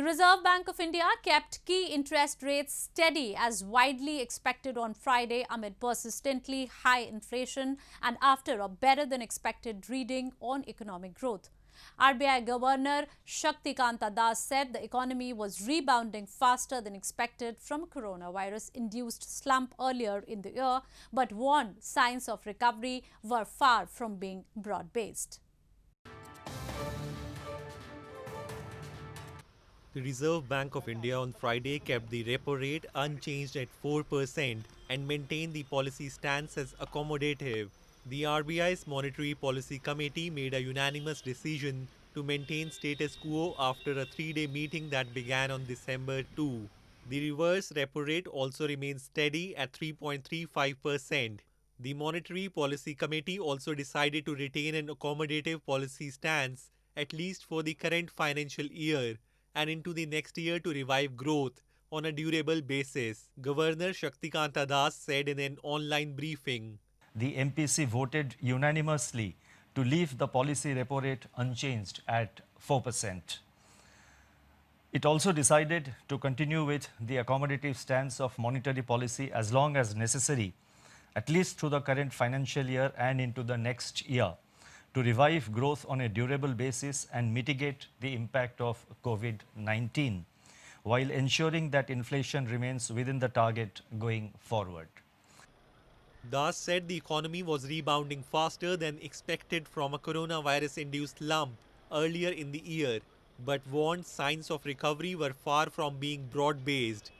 The Reserve Bank of India kept key interest rates steady as widely expected on Friday amid persistently high inflation and after a better than expected reading on economic growth. RBI Governor Shaktikanta Das said the economy was rebounding faster than expected from coronavirus-induced slump earlier in the year, but warned signs of recovery were far from being broad-based. The Reserve Bank of India on Friday kept the repo rate unchanged at 4% and maintained the policy stance as accommodative. The RBI's Monetary Policy Committee made a unanimous decision to maintain status quo after a 3-day meeting that began on December 2. The reverse repo rate also remains steady at 3.35%. The Monetary Policy Committee also decided to retain an accommodative policy stance, at least for the current financial year, and into the next year to revive growth on a durable basis, Governor Shaktikanta Das said in an online briefing. The MPC voted unanimously to leave the policy repo rate unchanged at 4%. It also decided to continue with the accommodative stance of monetary policy as long as necessary, at least through the current financial year and into the next year, to revive growth on a durable basis and mitigate the impact of COVID-19, while ensuring that inflation remains within the target going forward. Das said the economy was rebounding faster than expected from a coronavirus-induced slump earlier in the year, but warned signs of recovery were far from being broad-based.